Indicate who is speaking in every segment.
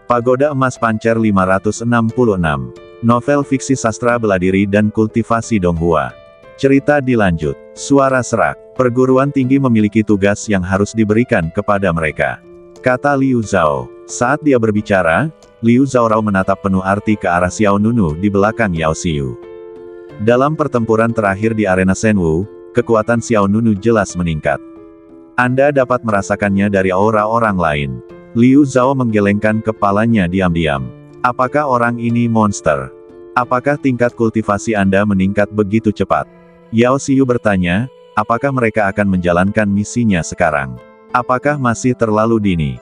Speaker 1: Pagoda Emas Pancer 566. Novel fiksi sastra bela diri dan kultivasi Donghua. Cerita dilanjut. Suara serak. Perguruan tinggi memiliki tugas yang harus diberikan kepada mereka, kata Liu Zhao. Saat dia berbicara, Liu Zhaorao menatap penuh arti ke arah Xiao Nunu di belakang Yao Xiu. Dalam pertempuran terakhir di arena Shenwu, kekuatan Xiao Nunu jelas meningkat. Anda dapat merasakannya dari aura orang lain. Liu Zhao menggelengkan kepalanya diam-diam. Apakah orang ini monster? Apakah tingkat kultivasi Anda meningkat begitu cepat? Yao Xiu bertanya, apakah mereka akan menjalankan misinya sekarang? Apakah masih terlalu dini?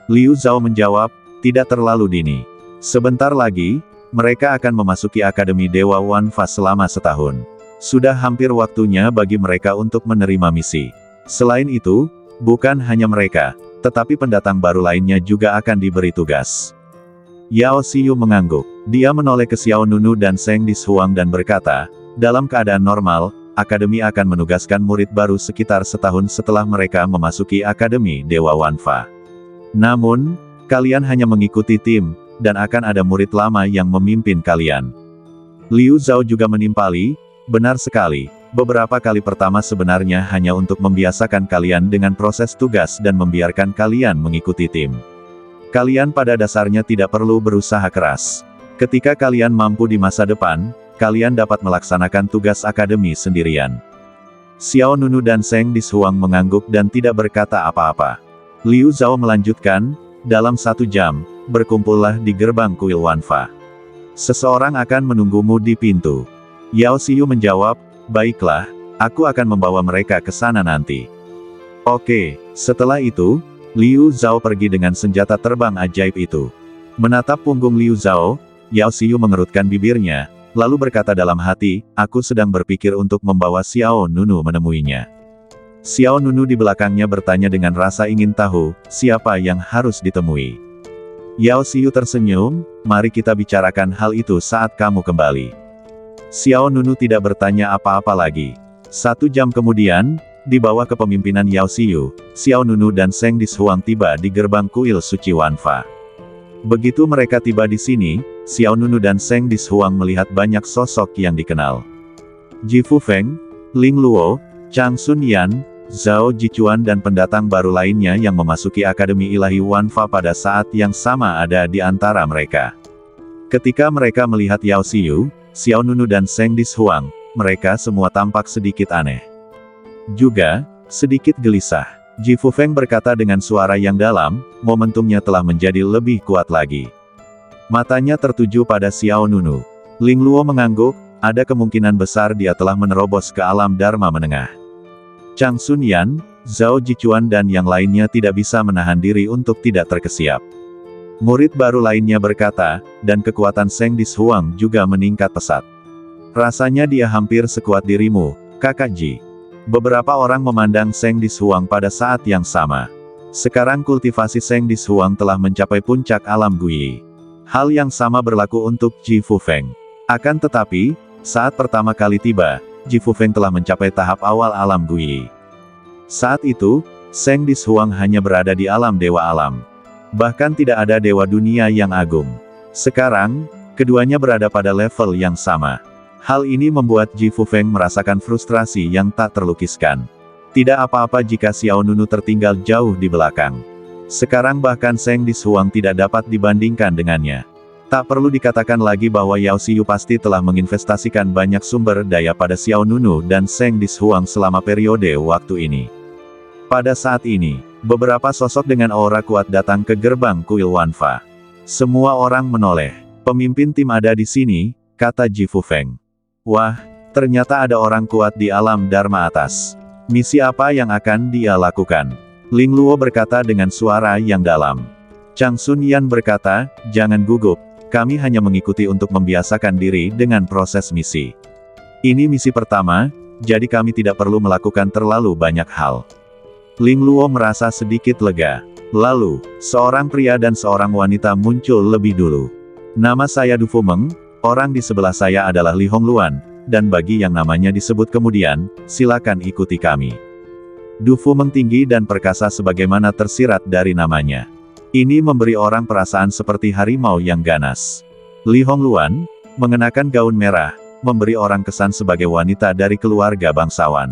Speaker 1: Liu Zhao menjawab, tidak terlalu dini. Sebentar lagi, mereka akan memasuki Akademi Dewa Wanfa selama setahun. Sudah hampir waktunya bagi mereka untuk menerima misi. Selain itu, bukan hanya mereka, tetapi pendatang baru lainnya juga akan diberi tugas. Yao Xiu mengangguk. Dia menoleh ke Xiao Nunu dan Zheng Dishuang dan berkata, dalam keadaan normal, Akademi akan menugaskan murid baru sekitar setahun setelah mereka memasuki Akademi Dewa Wanfa. Namun, kalian hanya mengikuti tim, dan akan ada murid lama yang memimpin kalian. Liu Zhao juga menimpali, benar sekali. Beberapa kali pertama sebenarnya hanya untuk membiasakan kalian dengan proses tugas dan membiarkan kalian mengikuti tim. Kalian pada dasarnya tidak perlu berusaha keras. Ketika kalian mampu di masa depan, kalian dapat melaksanakan tugas akademi sendirian. Xiao Nunu dan Zheng Dishuang mengangguk dan tidak berkata apa-apa. Liu Zhao melanjutkan, dalam 1 jam, berkumpullah di gerbang kuil Wanfa. Seseorang akan menunggumu di pintu. Yao Xiu menjawab, baiklah, aku akan membawa mereka ke sana nanti. Oke, setelah itu, Liu Zhao pergi dengan senjata terbang ajaib itu. Menatap punggung Liu Zhao, Yao Xiu mengerutkan bibirnya, lalu berkata dalam hati, aku sedang berpikir untuk membawa Xiao Nunu menemuinya. Xiao Nunu di belakangnya bertanya dengan rasa ingin tahu, siapa yang harus ditemui. Yao Xiu tersenyum, mari kita bicarakan hal itu saat kamu kembali. Xiao Nunu tidak bertanya apa-apa lagi. 1 jam kemudian, di bawah kepemimpinan Yao Xiu, Xiao Nunu dan Zheng Dishuang tiba di gerbang kuil suci Wanfa. Begitu mereka tiba di sini, Xiao Nunu dan Zheng Dishuang melihat banyak sosok yang dikenal. Ji Fufeng, Ling Luo, Chang Sun Yan, Zhao Jichuan dan pendatang baru lainnya yang memasuki Akademi Ilahi Wanfa pada saat yang sama ada di antara mereka. Ketika mereka melihat Yao Xiu, Xiao Nunu dan Zheng Dishuang, mereka semua tampak sedikit aneh. Juga, sedikit gelisah. Ji Fufeng berkata dengan suara yang dalam, momentumnya telah menjadi lebih kuat lagi. Matanya tertuju pada Xiao Nunu. Ling Luo mengangguk, ada kemungkinan besar dia telah menerobos ke alam Dharma menengah. Chang Sun Yan, Zhao Jichuan dan yang lainnya tidak bisa menahan diri untuk tidak terkesiap. Murid baru lainnya berkata, dan kekuatan Zheng Dishuang juga meningkat pesat. Rasanya dia hampir sekuat dirimu, kakak Ji. Beberapa orang memandang Zheng Dishuang pada saat yang sama. Sekarang kultivasi Zheng Dishuang telah mencapai puncak alam Guyi. Hal yang sama berlaku untuk Ji Fufeng. Akan tetapi, saat pertama kali tiba, Ji Fufeng telah mencapai tahap awal alam Guyi. Saat itu, Zheng Dishuang hanya berada di alam dewa alam. Bahkan tidak ada dewa dunia yang agung. Sekarang, keduanya berada pada level yang sama. Hal ini membuat Ji Fufeng merasakan frustrasi yang tak terlukiskan. Tidak apa-apa jika Xiao Nunu tertinggal jauh di belakang. Sekarang bahkan Zheng Dishuang tidak dapat dibandingkan dengannya. Tak perlu dikatakan lagi bahwa Yao Xiu pasti telah menginvestasikan banyak sumber daya pada Xiao Nunu dan Zheng Dishuang selama periode waktu ini. Pada saat ini, beberapa sosok dengan aura kuat datang ke gerbang kuil Wanfa. Semua orang menoleh. Pemimpin tim ada di sini, kata Ji Fufeng. Wah, ternyata ada orang kuat di alam Dharma atas. Misi apa yang akan dia lakukan? Ling Luo berkata dengan suara yang dalam. Chang Sun Yan berkata, jangan gugup, kami hanya mengikuti untuk membiasakan diri dengan proses misi. Ini misi pertama, jadi kami tidak perlu melakukan terlalu banyak hal. Ling Luo merasa sedikit lega. Lalu, seorang pria dan seorang wanita muncul lebih dulu. Nama saya Du Fumeng, orang di sebelah saya adalah Li Hongluan, dan bagi yang namanya disebut kemudian, silakan ikuti kami. Du Fumeng tinggi dan perkasa sebagaimana tersirat dari namanya. Ini memberi orang perasaan seperti harimau yang ganas. Li Hongluan, mengenakan gaun merah, memberi orang kesan sebagai wanita dari keluarga bangsawan.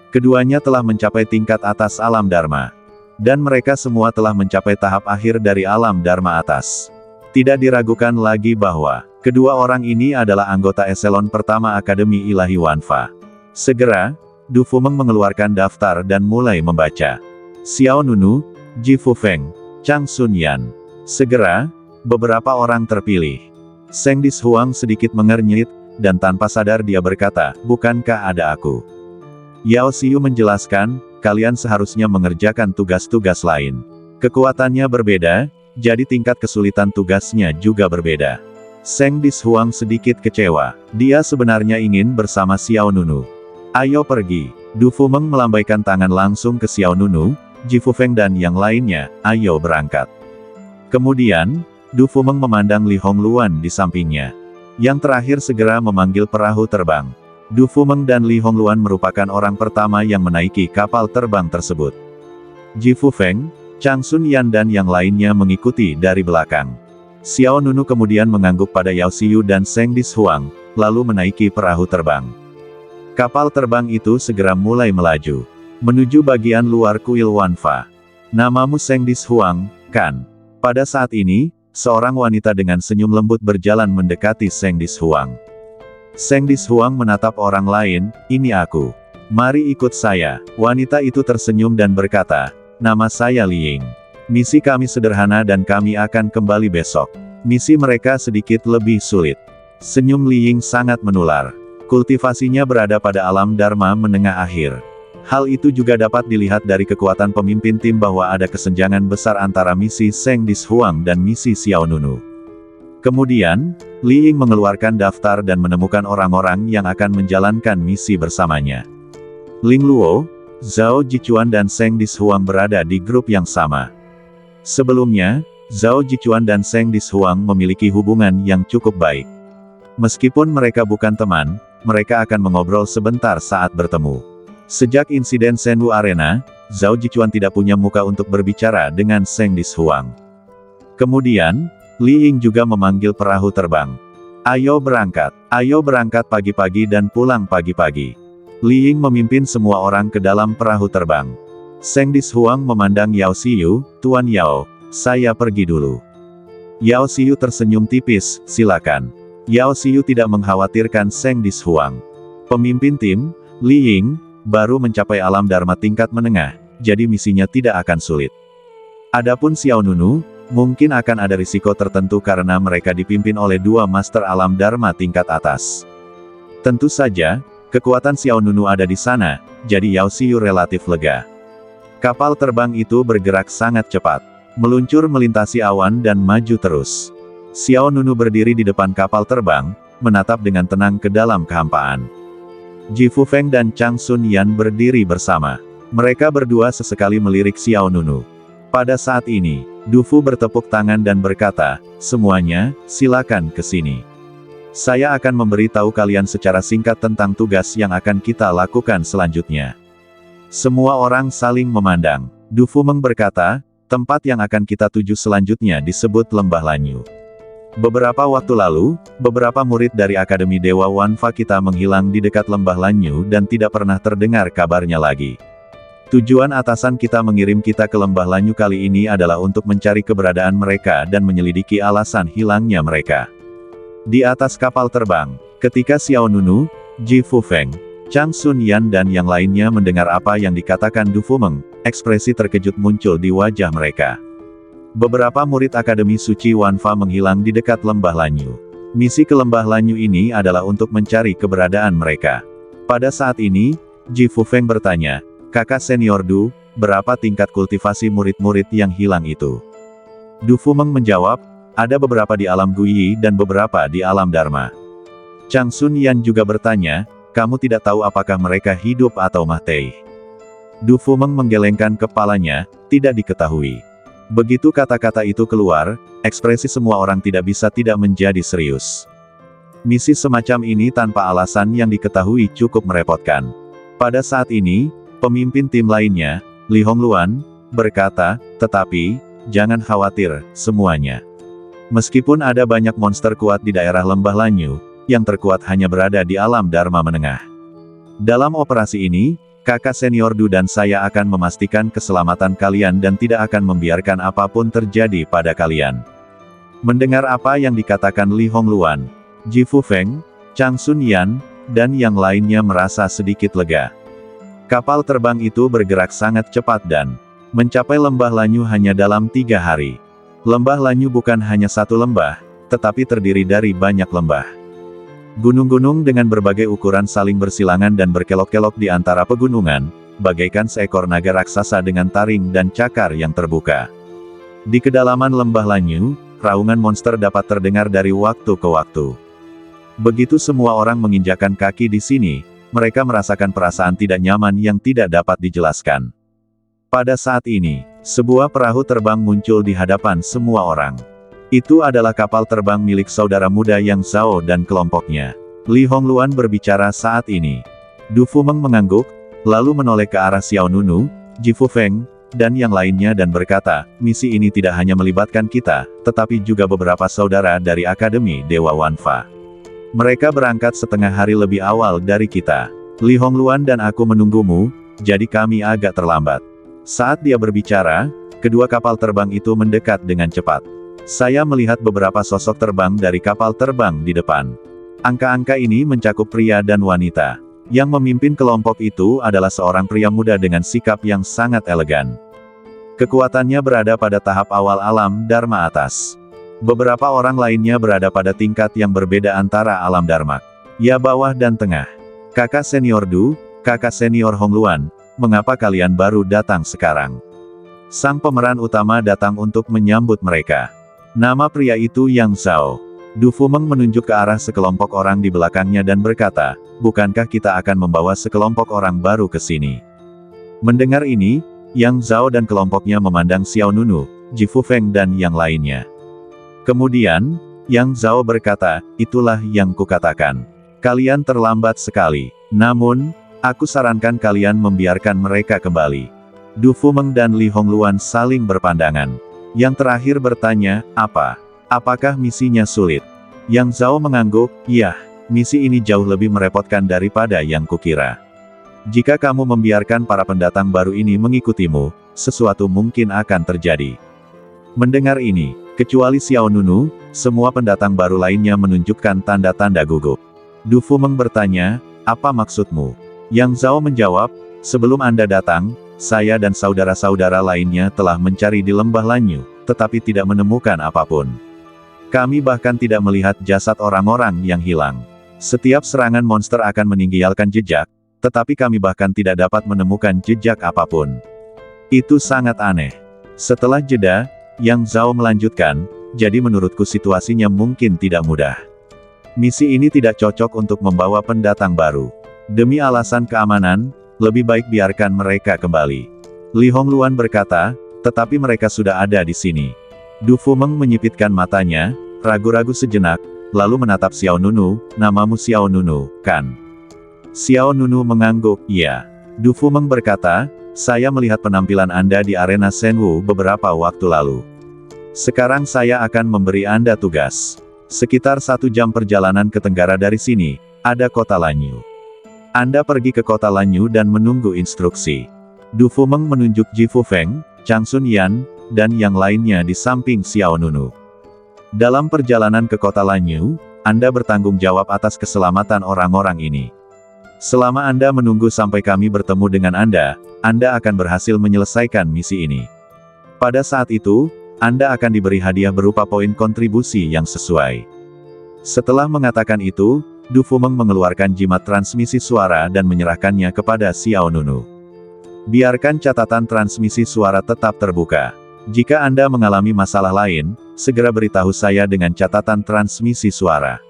Speaker 1: Keduanya telah mencapai tingkat atas alam Dharma. Dan mereka semua telah mencapai tahap akhir dari alam Dharma atas. Tidak diragukan lagi bahwa, kedua orang ini adalah anggota eselon pertama Akademi Ilahi Wanfa. Segera, Du Fumeng mengeluarkan daftar dan mulai membaca. Xiao Nunu, Ji Fufeng, Chang Sun Yan. Segera, beberapa orang terpilih. Seng Dishuang sedikit mengernyit, dan tanpa sadar dia berkata, bukankah ada aku? Yao Xiu menjelaskan, kalian seharusnya mengerjakan tugas-tugas lain. Kekuatannya berbeda, jadi tingkat kesulitan tugasnya juga berbeda. Seng Dishuang sedikit kecewa. Dia sebenarnya ingin bersama Xiao Nunu. Ayo pergi. Du Fumeng melambaikan tangan langsung ke Xiao Nunu, Ji Fufeng dan yang lainnya, ayo berangkat. Kemudian, Du Fumeng memandang Li Hongluan di sampingnya. Yang terakhir segera memanggil perahu terbang. Du Fumeng dan Li Hongluan merupakan orang pertama yang menaiki kapal terbang tersebut. Ji Fufeng, Chang Sun Yan dan yang lainnya mengikuti dari belakang. Xiao Nunu kemudian mengangguk pada Yao Xiu dan Seng Dishuang, lalu menaiki perahu terbang. Kapal terbang itu segera mulai melaju, menuju bagian luar kuil Wanfa. Namamu Seng Dishuang, kan? Pada saat ini, seorang wanita dengan senyum lembut berjalan mendekati Seng Dishuang. Seng Dishuang menatap orang lain, ini aku. Mari ikut saya. Wanita itu tersenyum dan berkata, nama saya Li Ying. Misi kami sederhana dan kami akan kembali besok. Misi mereka sedikit lebih sulit. Senyum Li Ying sangat menular. Kultivasinya berada pada alam Dharma menengah akhir. Hal itu juga dapat dilihat dari kekuatan pemimpin tim bahwa ada kesenjangan besar antara misi Seng Dishuang dan misi Xiao Nunu. Kemudian, Li Ying mengeluarkan daftar dan menemukan orang-orang yang akan menjalankan misi bersamanya. Ling Luo, Zhao Jichuan dan Seng Dishuang berada di grup yang sama. Sebelumnya, Zhao Jichuan dan Seng Dishuang memiliki hubungan yang cukup baik. Meskipun mereka bukan teman, mereka akan mengobrol sebentar saat bertemu. Sejak insiden Shenwu Arena, Zhao Jichuan tidak punya muka untuk berbicara dengan Seng Dishuang. Kemudian, Li Ying juga memanggil perahu terbang. Ayo berangkat pagi-pagi dan pulang pagi-pagi. Li Ying memimpin semua orang ke dalam perahu terbang. Seng Dishuang memandang Yao Xiu, Tuan Yao, saya pergi dulu. Yao Xiu tersenyum tipis, silakan. Yao Xiu tidak mengkhawatirkan Seng Dishuang. Pemimpin tim, Li Ying, baru mencapai alam Dharma tingkat menengah, jadi misinya tidak akan sulit. Adapun Xiao Nunu, mungkin akan ada risiko tertentu karena mereka dipimpin oleh dua master alam Dharma tingkat atas. Tentu saja, kekuatan Xiao Nunu ada di sana, jadi Yao Xiu relatif lega. Kapal terbang itu bergerak sangat cepat, meluncur melintasi awan dan maju terus. Xiao Nunu berdiri di depan kapal terbang, menatap dengan tenang ke dalam kehampaan. Ji Fufeng dan Chang Sun Yan berdiri bersama. Mereka berdua sesekali melirik Xiao Nunu. Pada saat ini, Du Fu bertepuk tangan dan berkata, semuanya, silakan ke sini. Saya akan memberitahu kalian secara singkat tentang tugas yang akan kita lakukan selanjutnya. Semua orang saling memandang. Du Fu berkata, tempat yang akan kita tuju selanjutnya disebut Lembah Lanyu. Beberapa waktu lalu, beberapa murid dari Akademi Dewa Wanfa kita menghilang di dekat Lembah Lanyu dan tidak pernah terdengar kabarnya lagi. Tujuan atasan kita mengirim kita ke Lembah Lanyu kali ini adalah untuk mencari keberadaan mereka dan menyelidiki alasan hilangnya mereka. Di atas kapal terbang, ketika Xiao Nunu, Ji Fufeng, Chang Sun Yan dan yang lainnya mendengar apa yang dikatakan Du Fumeng, ekspresi terkejut muncul di wajah mereka. Beberapa murid Akademi Suci Wanfa menghilang di dekat Lembah Lanyu. Misi ke Lembah Lanyu ini adalah untuk mencari keberadaan mereka. Pada saat ini, Ji Fufeng bertanya, kakak senior Du, berapa tingkat kultivasi murid-murid yang hilang itu? Du Fumeng menjawab, ada beberapa di alam Guyi dan beberapa di alam Dharma. Chang Sun Yan juga bertanya, kamu tidak tahu apakah mereka hidup atau mati? Du Fumeng menggelengkan kepalanya, tidak diketahui. Begitu kata-kata itu keluar, ekspresi semua orang tidak bisa tidak menjadi serius. Misi semacam ini tanpa alasan yang diketahui cukup merepotkan. Pada saat ini, pemimpin tim lainnya, Li Hongluan, berkata, tetapi, jangan khawatir, semuanya. Meskipun ada banyak monster kuat di daerah Lembah Lanyu, yang terkuat hanya berada di alam Dharma menengah. Dalam operasi ini, kakak senior Du dan saya akan memastikan keselamatan kalian dan tidak akan membiarkan apapun terjadi pada kalian. Mendengar apa yang dikatakan Li Hongluan, Ji Fufeng, Chang Sun Yan, dan yang lainnya merasa sedikit lega. Kapal terbang itu bergerak sangat cepat dan mencapai Lembah Lanyu hanya dalam 3 hari. Lembah Lanyu bukan hanya satu lembah, tetapi terdiri dari banyak lembah. Gunung-gunung dengan berbagai ukuran saling bersilangan dan berkelok-kelok di antara pegunungan, bagaikan seekor naga raksasa dengan taring dan cakar yang terbuka. Di kedalaman Lembah Lanyu, raungan monster dapat terdengar dari waktu ke waktu. Begitu semua orang menginjakan kaki di sini, mereka merasakan perasaan tidak nyaman yang tidak dapat dijelaskan. Pada saat ini, sebuah perahu terbang muncul di hadapan semua orang. Itu adalah kapal terbang milik saudara muda Yang Zhao dan kelompoknya. Li Hongluan berbicara saat ini. Du Fumeng mengangguk, lalu menoleh ke arah Xiao Nunu, Ji Fufeng, dan yang lainnya dan berkata, misi ini tidak hanya melibatkan kita, tetapi juga beberapa saudara dari Akademi Dewa Wanfa. Mereka berangkat setengah hari lebih awal dari kita. Li Hongluan dan aku menunggumu, jadi kami agak terlambat. Saat dia berbicara, kedua kapal terbang itu mendekat dengan cepat. Saya melihat beberapa sosok terbang dari kapal terbang di depan. Angka-angka ini mencakup pria dan wanita. Yang memimpin kelompok itu adalah seorang pria muda dengan sikap yang sangat elegan. Kekuatannya berada pada tahap awal alam Dharma atas. Beberapa orang lainnya berada pada tingkat yang berbeda antara alam Dharma, ya bawah dan tengah. Kakak senior Du, kakak senior Hongluan, mengapa kalian baru datang sekarang? Sang pemeran utama datang untuk menyambut mereka. Nama pria itu Yang Zhao. Du Fumeng menunjuk ke arah sekelompok orang di belakangnya dan berkata, bukankah kita akan membawa sekelompok orang baru ke sini? Mendengar ini, Yang Zhao dan kelompoknya memandang Xiao Nunu, Ji Fufeng dan yang lainnya. Kemudian, Yang Zhao berkata, itulah yang kukatakan. Kalian terlambat sekali. Namun, aku sarankan kalian membiarkan mereka kembali. Du Fumeng dan Li Hongluan saling berpandangan. Yang terakhir bertanya, apakah misinya sulit? Yang Zhao mengangguk, iya, misi ini jauh lebih merepotkan daripada yang kukira. Jika kamu membiarkan para pendatang baru ini mengikutimu, sesuatu mungkin akan terjadi. Mendengar ini, kecuali Xiao Nunu, semua pendatang baru lainnya menunjukkan tanda-tanda gugup. Du Fumeng bertanya, apa maksudmu? Yang Zhao menjawab, sebelum Anda datang, saya dan saudara-saudara lainnya telah mencari di Lembah Lanyu, tetapi tidak menemukan apapun. Kami bahkan tidak melihat jasad orang-orang yang hilang. Setiap serangan monster akan meninggalkan jejak, tetapi kami bahkan tidak dapat menemukan jejak apapun. Itu sangat aneh. Setelah jeda, Yang Zhao melanjutkan, jadi menurutku situasinya mungkin tidak mudah. Misi ini tidak cocok untuk membawa pendatang baru. Demi alasan keamanan, lebih baik biarkan mereka kembali. Li Hongluan berkata, tetapi mereka sudah ada di sini. Du Fumeng menyipitkan matanya, ragu-ragu sejenak, lalu menatap Xiao Nunu, namamu Xiao Nunu, kan? Xiao Nunu mengangguk, iya. Du Fumeng berkata, saya melihat penampilan Anda di arena Shenwu beberapa waktu lalu. Sekarang saya akan memberi Anda tugas. Sekitar 1 jam perjalanan ke tenggara dari sini, ada kota Lanyu. Anda pergi ke kota Lanyu dan menunggu instruksi. Du Fumeng menunjuk Ji Fufeng, Chang Sun Yan, dan yang lainnya di samping Xiao Nunu. Dalam perjalanan ke kota Lanyu, Anda bertanggung jawab atas keselamatan orang-orang ini. Selama Anda menunggu sampai kami bertemu dengan Anda akan berhasil menyelesaikan misi ini. Pada saat itu, Anda akan diberi hadiah berupa poin kontribusi yang sesuai. Setelah mengatakan itu, Du Fumeng mengeluarkan jimat transmisi suara dan menyerahkannya kepada Xiao Nunu. Biarkan catatan transmisi suara tetap terbuka. Jika Anda mengalami masalah lain, segera beritahu saya dengan catatan transmisi suara.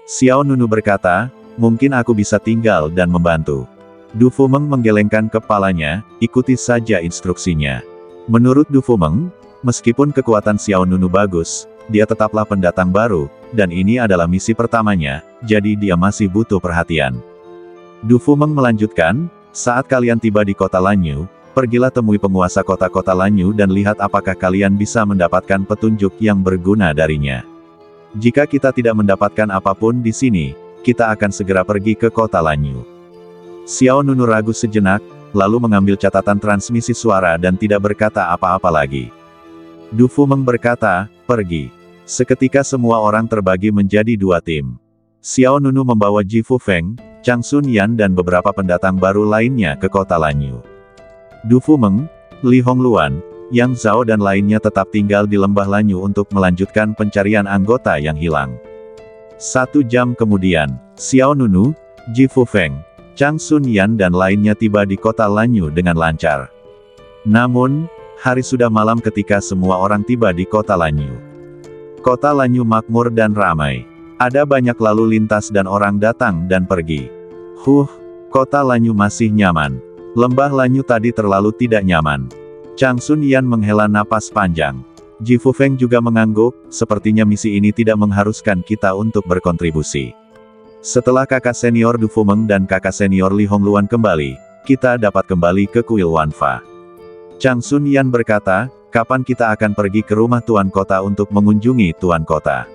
Speaker 1: Xiao Nunu berkata, mungkin aku bisa tinggal dan membantu. Du Fumeng menggelengkan kepalanya, ikuti saja instruksinya. Menurut Du Fumeng, meskipun kekuatan Xiao Nunu bagus, dia tetaplah pendatang baru, dan ini adalah misi pertamanya, jadi dia masih butuh perhatian. Du Fumeng melanjutkan, saat kalian tiba di kota Lanyu, pergilah temui penguasa kota-kota Lanyu dan lihat apakah kalian bisa mendapatkan petunjuk yang berguna darinya. Jika kita tidak mendapatkan apapun di sini, kita akan segera pergi ke kota Lanyu. Xiao Nunu ragu sejenak, lalu mengambil catatan transmisi suara dan tidak berkata apa-apa lagi. Du Fumeng berkata, pergi. Seketika semua orang terbagi menjadi dua tim. Xiao Nunu membawa Ji Fufeng, Chang Sun Yan dan beberapa pendatang baru lainnya ke kota Lanyu. Du Fumeng, Li Hongluan, Yang Zhao dan lainnya tetap tinggal di lembah Lanyu untuk melanjutkan pencarian anggota yang hilang. 1 jam kemudian, Xiao Nunu, Ji Fufeng, Chang Sun Yan dan lainnya tiba di kota Lanyu dengan lancar. Namun, hari sudah malam ketika semua orang tiba di kota Lanyu. Kota Lanyu makmur dan ramai. Ada banyak lalu lintas dan orang datang dan pergi. Kota Lanyu masih nyaman. Lembah Lanyu tadi terlalu tidak nyaman. Chang Sun Yan menghela napas panjang. Ji Fufeng juga mengangguk, sepertinya misi ini tidak mengharuskan kita untuk berkontribusi. Setelah kakak senior Du Fumeng dan kakak senior Li Hongluan kembali, kita dapat kembali ke kuil Wanfa. Chang Sun Yan berkata, kapan kita akan pergi ke rumah Tuan Kota untuk mengunjungi Tuan Kota?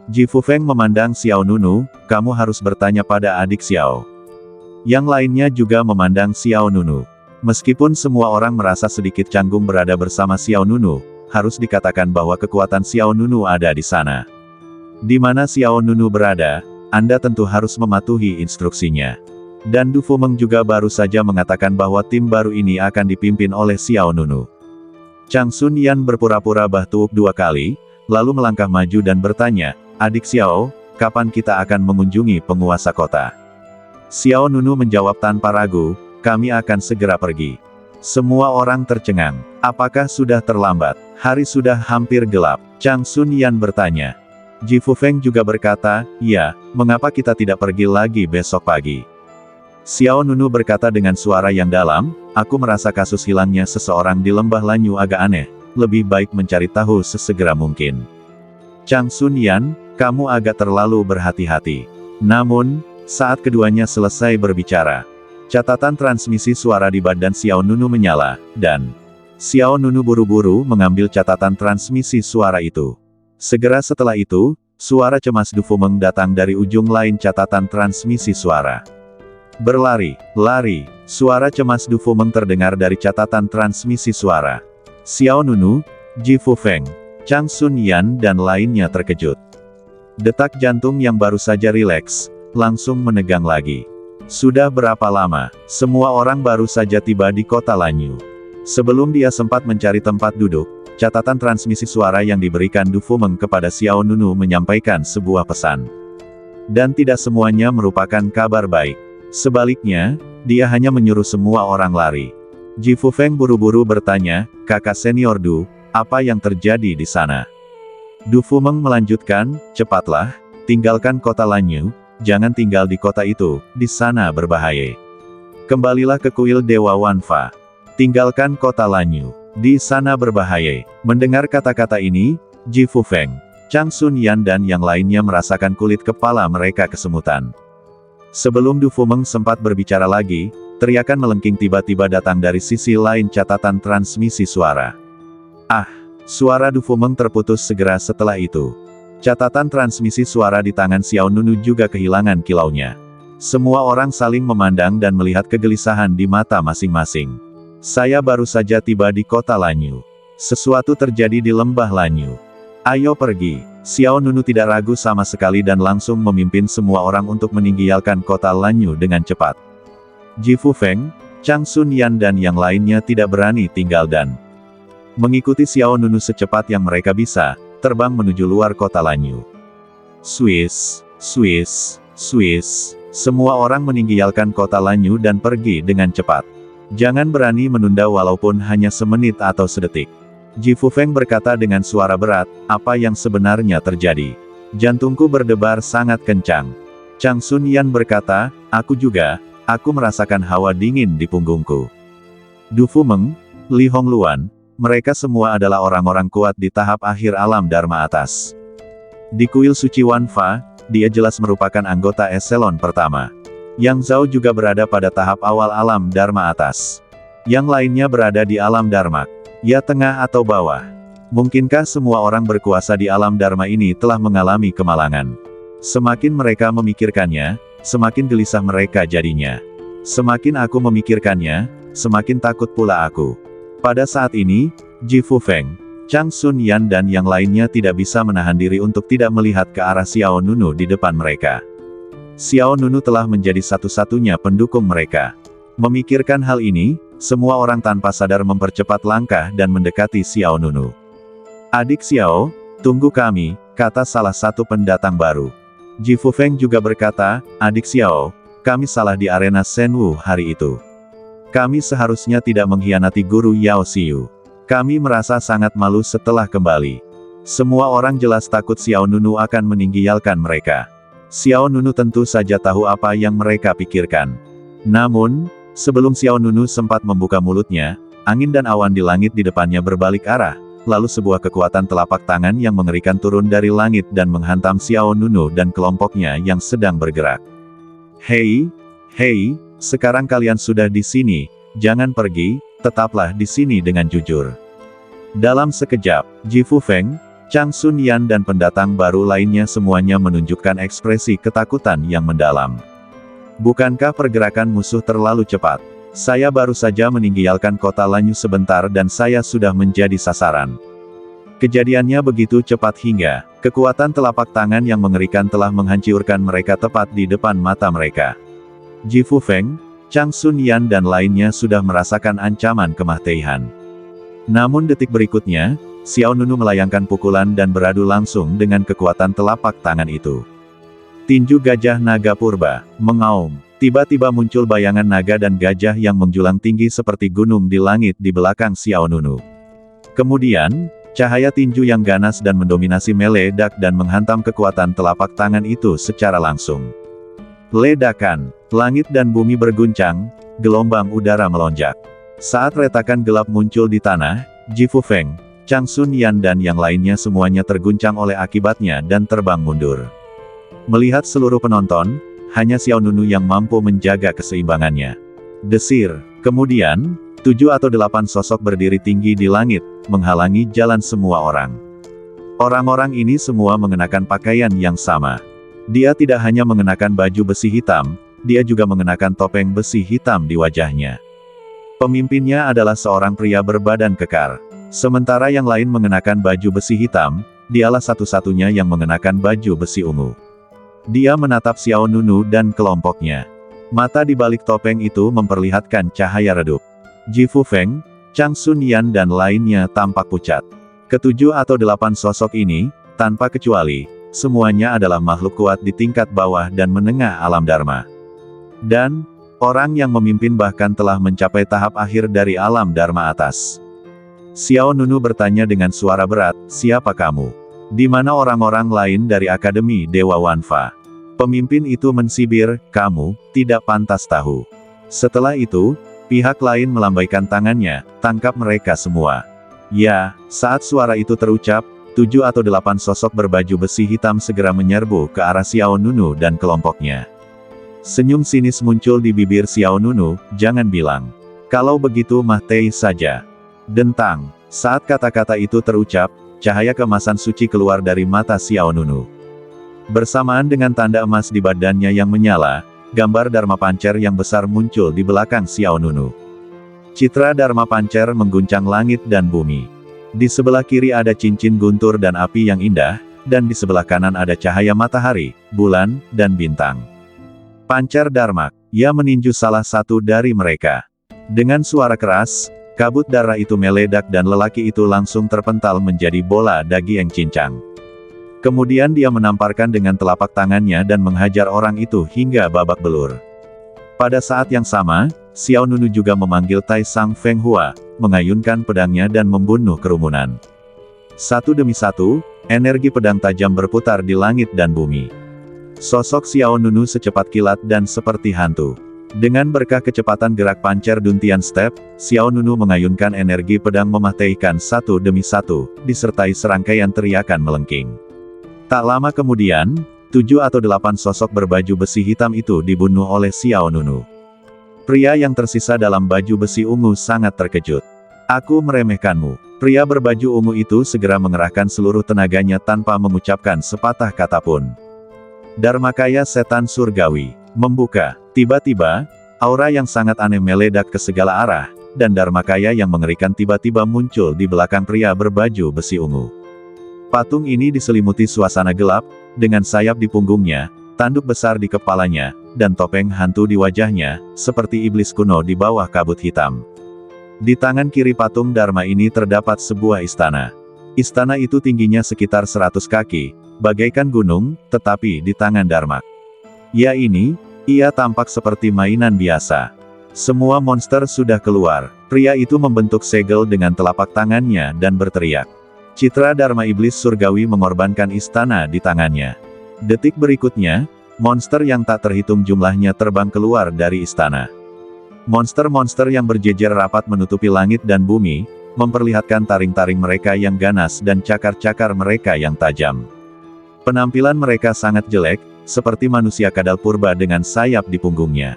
Speaker 1: Ji Fufeng memandang Xiao Nunu, kamu harus bertanya pada adik Xiao. Yang lainnya juga memandang Xiao Nunu. Meskipun semua orang merasa sedikit canggung berada bersama Xiao Nunu, harus dikatakan bahwa kekuatan Xiao Nunu ada di sana. Di mana Xiao Nunu berada, Anda tentu harus mematuhi instruksinya. Dan Du Fumeng juga baru saja mengatakan bahwa tim baru ini akan dipimpin oleh Xiao Nunu. Chang Sun Yan berpura-pura batuk 2 kali, lalu melangkah maju dan bertanya, adik Xiao, kapan kita akan mengunjungi penguasa kota? Xiao Nunu menjawab tanpa ragu, kami akan segera pergi. Semua orang tercengang. Apakah sudah terlambat? Hari sudah hampir gelap. Chang Sun Yan bertanya. Ji Fufeng juga berkata, ya, mengapa kita tidak pergi lagi besok pagi? Xiao Nunu berkata dengan suara yang dalam, aku merasa kasus hilangnya seseorang di lembah Lanyu agak aneh, lebih baik mencari tahu sesegera mungkin. Chang Sun Yan, kamu agak terlalu berhati-hati. Namun, saat keduanya selesai berbicara, catatan transmisi suara di badan Xiao Nunu menyala, dan Xiao Nunu buru-buru mengambil catatan transmisi suara itu. Segera setelah itu, suara cemas Du Fumeng datang dari ujung lain catatan transmisi suara. Berlari, lari, suara cemas Du Fumeng terdengar dari catatan transmisi suara. Xiao Nunu, Ji Fufeng, Chang Sun Yan dan lainnya terkejut. Detak jantung yang baru saja rileks, langsung menegang lagi. Sudah berapa lama, semua orang baru saja tiba di kota Lanyu. Sebelum dia sempat mencari tempat duduk, catatan transmisi suara yang diberikan Du Fumeng kepada Xiao Nunu menyampaikan sebuah pesan. Dan tidak semuanya merupakan kabar baik. Sebaliknya, dia hanya menyuruh semua orang lari. Ji Fufeng buru-buru bertanya, kakak senior Du, apa yang terjadi di sana? Du Fumeng melanjutkan, cepatlah, tinggalkan kota Lanyu, jangan tinggal di kota itu, di sana berbahaya. Kembalilah ke kuil Dewa Wanfa. Tinggalkan kota Lanyu, di sana berbahaya. Mendengar kata-kata ini, Ji Fufeng, Chang Sun Yan dan yang lainnya merasakan kulit kepala mereka kesemutan. Sebelum Du Fumeng sempat berbicara lagi, teriakan melengking tiba-tiba datang dari sisi lain catatan transmisi suara. Suara Du Fumeng terputus segera setelah itu. Catatan transmisi suara di tangan Xiao Nunu juga kehilangan kilaunya. Semua orang saling memandang dan melihat kegelisahan di mata masing-masing. Saya baru saja tiba di kota Lanyu. Sesuatu terjadi di lembah Lanyu. Ayo pergi. Xiao Nunu tidak ragu sama sekali dan langsung memimpin semua orang untuk meninggalkan kota Lanyu dengan cepat. Ji Fufeng, Chang Sun Yan dan yang lainnya tidak berani tinggal dan mengikuti Xiao Nunu secepat yang mereka bisa, terbang menuju luar kota Lanyu. Swiss, Swiss, Swiss. Semua orang meninggalkan kota Lanyu dan pergi dengan cepat. Jangan berani menunda walaupun hanya semenit atau sedetik. Ji Fufeng berkata dengan suara berat, apa yang sebenarnya terjadi? Jantungku berdebar sangat kencang. Chang Sun Yan berkata, aku juga, aku merasakan hawa dingin di punggungku. Du Fumeng, Li Hongluan, mereka semua adalah orang-orang kuat di tahap akhir alam Dharma atas. Di kuil suci Wanfa, dia jelas merupakan anggota eselon pertama. Yang Zhao juga berada pada tahap awal alam Dharma atas. Yang lainnya berada di alam Dharma. Ya, tengah atau bawah. Mungkinkah semua orang berkuasa di alam Dharma ini telah mengalami kemalangan? Semakin mereka memikirkannya, semakin gelisah mereka jadinya. Semakin aku memikirkannya, semakin takut pula aku. Pada saat ini, Ji Fufeng, Chang Sun Yan dan yang lainnya tidak bisa menahan diri untuk tidak melihat ke arah Xiao Nunu di depan mereka. Xiao Nunu telah menjadi satu-satunya pendukung mereka. Memikirkan hal ini, semua orang tanpa sadar mempercepat langkah dan mendekati Xiao Nunu. "Adik Xiao, tunggu kami," kata salah satu pendatang baru. Ji Fufeng juga berkata, "Adik Xiao, kami salah di arena Shenwu hari itu. Kami seharusnya tidak mengkhianati guru Yao Xiu. Kami merasa sangat malu setelah kembali." Semua orang jelas takut Xiao Nunu akan meninggalkan mereka. Xiao Nunu tentu saja tahu apa yang mereka pikirkan. Namun, sebelum Xiao Nunu sempat membuka mulutnya, angin dan awan di langit di depannya berbalik arah, lalu sebuah kekuatan telapak tangan yang mengerikan turun dari langit dan menghantam Xiao Nunu dan kelompoknya yang sedang bergerak. Hei, sekarang kalian sudah di sini, jangan pergi, tetaplah di sini dengan jujur." Dalam sekejap, Ji Fufeng, Chang Sun Yan dan pendatang baru lainnya semuanya menunjukkan ekspresi ketakutan yang mendalam. "Bukankah pergerakan musuh terlalu cepat? Saya baru saja meninggalkan kota Lanyu sebentar dan saya sudah menjadi sasaran." Kejadiannya begitu cepat hingga kekuatan telapak tangan yang mengerikan telah menghancurkan mereka tepat di depan mata mereka. Ji Fufeng, Chang Sun Yan dan lainnya sudah merasakan ancaman kematian. Namun detik berikutnya, Xiao Nunu melayangkan pukulan dan beradu langsung dengan kekuatan telapak tangan itu. Tinju gajah naga purba, mengaum. Tiba-tiba muncul bayangan naga dan gajah yang menjulang tinggi seperti gunung di langit di belakang Xiao Nunu. Kemudian, cahaya tinju yang ganas dan mendominasi meledak dan menghantam kekuatan telapak tangan itu secara langsung. Ledakan, langit dan bumi berguncang, gelombang udara melonjak. Saat retakan gelap muncul di tanah, Ji Fufeng, Chang Sun Yan dan yang lainnya semuanya terguncang oleh akibatnya dan terbang mundur. Melihat seluruh penonton, hanya Xiao Nunu yang mampu menjaga keseimbangannya. Desir. Kemudian, 7 atau 8 sosok berdiri tinggi di langit, menghalangi jalan semua orang. Orang-orang ini semua mengenakan pakaian yang sama. Dia tidak hanya mengenakan baju besi hitam, dia juga mengenakan topeng besi hitam di wajahnya. Pemimpinnya adalah seorang pria berbadan kekar. Sementara yang lain mengenakan baju besi hitam, dialah satu-satunya yang mengenakan baju besi ungu. Dia menatap Xiao Nunu dan kelompoknya. Mata di balik topeng itu memperlihatkan cahaya redup. Ji Fufeng, Chang Sun Yan dan lainnya tampak pucat. Ketujuh atau 8 sosok ini, tanpa kecuali, semuanya adalah makhluk kuat di tingkat bawah dan menengah alam Dharma. Dan, orang yang memimpin bahkan telah mencapai tahap akhir dari alam Dharma atas. Xiao Nunu bertanya dengan suara berat, "Siapa kamu? Di mana orang-orang lain dari Akademi Dewa Wanfa?" Pemimpin itu mensibir, "Kamu tidak pantas tahu." Setelah itu, pihak lain melambaikan tangannya, "Tangkap mereka semua." Ya, saat suara itu terucap, 7 atau 8 sosok berbaju besi hitam segera menyerbu ke arah Xiao Nunu dan kelompoknya. Senyum sinis muncul di bibir Xiao Nunu, "Jangan bilang. Kalau begitu mati saja." Dentang. Saat kata-kata itu terucap, cahaya keemasan suci keluar dari mata Xiao Nunu. Bersamaan dengan tanda emas di badannya yang menyala, gambar Dharma Pancer yang besar muncul di belakang Xiao Nunu. Citra Dharma Pancer mengguncang langit dan bumi. Di sebelah kiri ada cincin guntur dan api yang indah, dan di sebelah kanan ada cahaya matahari, bulan, dan bintang. Pancer Dharma, ia meninju salah satu dari mereka. Dengan suara keras, kabut darah itu meledak dan lelaki itu langsung terpental menjadi bola daging yang cincang. Kemudian dia menamparkan dengan telapak tangannya dan menghajar orang itu hingga babak belur. Pada saat yang sama, Xiao Nunu juga memanggil Tai Sang Feng Hua, mengayunkan pedangnya dan membunuh kerumunan. Satu demi satu, energi pedang tajam berputar di langit dan bumi. Sosok Xiao Nunu secepat kilat dan seperti hantu. Dengan berkah kecepatan gerak pancer Duntian Step, Xiao Nunu mengayunkan energi pedang mematikan satu demi satu, disertai serangkaian teriakan melengking. Tak lama kemudian, 7 atau 8 sosok berbaju besi hitam itu dibunuh oleh Xiao Nunu. Pria yang tersisa dalam baju besi ungu sangat terkejut. Aku meremehkanmu. Pria berbaju ungu itu segera mengerahkan seluruh tenaganya tanpa mengucapkan sepatah kata pun. Dharmakaya setan surgawi membuka. Tiba-tiba, aura yang sangat aneh meledak ke segala arah, dan Dharmakaya yang mengerikan tiba-tiba muncul di belakang pria berbaju besi ungu. Patung ini diselimuti suasana gelap, dengan sayap di punggungnya, tanduk besar di kepalanya, dan topeng hantu di wajahnya, seperti iblis kuno di bawah kabut hitam. Di tangan kiri patung Dharma ini terdapat sebuah istana. Istana itu tingginya sekitar 100 kaki, bagaikan gunung, tetapi di tangan Dharma. Ia tampak seperti mainan biasa. Semua monster sudah keluar. Pria itu membentuk segel dengan telapak tangannya dan berteriak. Citra Dharma iblis surgawi mengorbankan istana di tangannya. Detik berikutnya, monster yang tak terhitung jumlahnya terbang keluar dari istana. Monster-monster yang berjejer rapat menutupi langit dan bumi, memperlihatkan taring-taring mereka yang ganas dan cakar-cakar mereka yang tajam. Penampilan mereka sangat jelek, seperti manusia kadal purba dengan sayap di punggungnya.